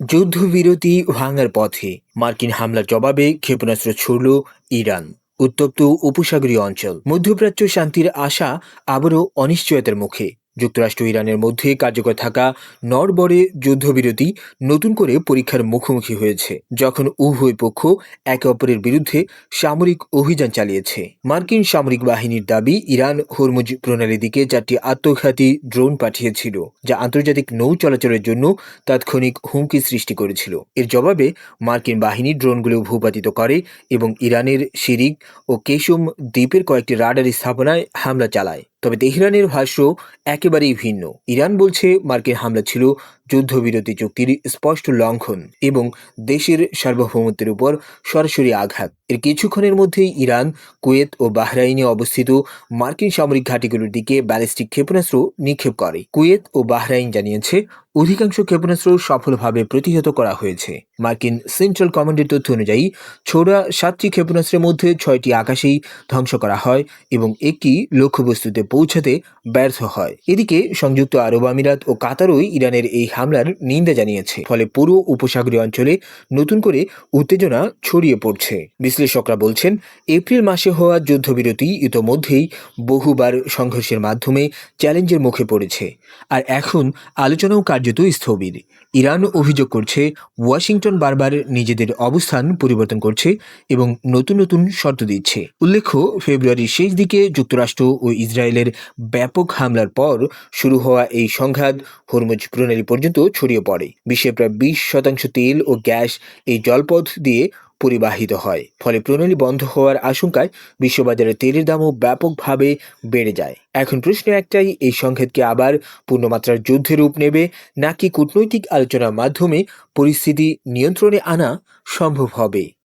যুদ্ধবিরতি ভাঙার পথে মার্কিন হামলার জবাবে ক্ষেপণাস্ত্র ছুড়ল ইরান। উত্তপ্ত উপসাগরীয় অঞ্চল, মধ্যপ্রাচ্য শান্তির আশা আবারও অনিশ্চয়তার মুখে। যুক্তরাষ্ট্র ইরানের মধ্যে কার্যকর থাকা নড়বড়ে যুদ্ধবিরতি নতুন করে পরীক্ষার মুখোমুখি হয়েছে, যখন উভয় পক্ষ একে অপরের বিরুদ্ধে সামরিক অভিযান চালিয়েছে। মার্কিন সামরিক বাহিনীর দাবি, ইরান হরমুজ প্রণালীর দিকে 4টি আত্মঘাতী ড্রোন পাঠিয়েছিল, যা আন্তর্জাতিক নৌ চলাচলের জন্য তাৎক্ষণিক হুমকি সৃষ্টি করেছিল। এর জবাবে মার্কিন বাহিনী ড্রোনগুলো ভূপাতিত করে এবং ইরানের শিরিক ও কেশম দ্বীপের কয়েকটি রাডার স্থাপনায় হামলা চালায়। তবে তেহরানের ভাষ্য একেবারেই ভিন্ন। ইরান বলছে মার্কিন হামলা ছিল যুদ্ধবিরতি চুক্তির স্পষ্ট লঙ্ঘন এবং দেশের সার্বভৌমত্বের উপর সরাসরি আঘাত। এর কিছুক্ষণের মধ্যেই ইরান কুয়েত ও বাহরাইনে অবস্থিত মার্কিন সামরিক ঘাঁটিগুলোর দিকে ব্যালিস্টিক ক্ষেপণাস্ত্র নিক্ষেপ করে। কুয়েত ও বাহরাইন জানিয়েছে অধিকাংশ ক্ষেপণাস্ত্র সফলভাবে প্রতিহত করা হয়েছে। মার্কিন সেন্ট্রাল কমান্ডের তথ্য অনুযায়ী ছোড়া 7টি ক্ষেপণাস্ত্রের মধ্যে 6টি আকাশেই ধ্বংস করা হয় এবং একটি লক্ষ্যবস্তুতে পৌঁছাতে ব্যর্থ হয়। এদিকে সংযুক্ত আরব আমিরাত ও কাতারও ইরানের এই হামলার নিন্দা জানিয়েছে। ফলে পুরো উপসাগরীয় অঞ্চলে নতুন করে উত্তেজনা ছড়িয়ে পড়ছে। বিশ্লেষকরা বলছেন, এপ্রিল মাসে হওয়া যুদ্ধবিরতি ইতোমধ্যেই বহুবার সংঘর্ষের মাধ্যমে চ্যালেঞ্জের মুখে পড়েছে, আর এখন আলোচনাও কার্যত স্থবির। ইরান অভিযোগ করছে ওয়াশিংটন বারবার নিজেদের অবস্থান পরিবর্তন করছে এবং নতুন নতুন শর্ত দিচ্ছে। উল্লেখ্য, ফেব্রুয়ারির শেষ দিকে যুক্তরাষ্ট্র ও ইসরায়েলের ব্যাপক হামলার পর শুরু হওয়া এই সংঘাত হরমুজ প্রণালী পর্যন্ত ছড়িয়ে পড়ে। বিশ্বের প্রায় 20% তেল ও গ্যাস এই জলপথ দিয়ে পরিবাহিত হয়। ফলে প্রণালী বন্ধ হওয়ার আশঙ্কায় বিশ্ববাজারে তেলের দামও ব্যাপকভাবে বেড়ে যায়। এখন প্রশ্ন একটাই, এই সংঘাত কি আবার পূর্ণমাত্রার যুদ্ধের রূপ নেবে, নাকি কূটনৈতিক আলোচনার মাধ্যমে পরিস্থিতি নিয়ন্ত্রণে আনা সম্ভব হবে?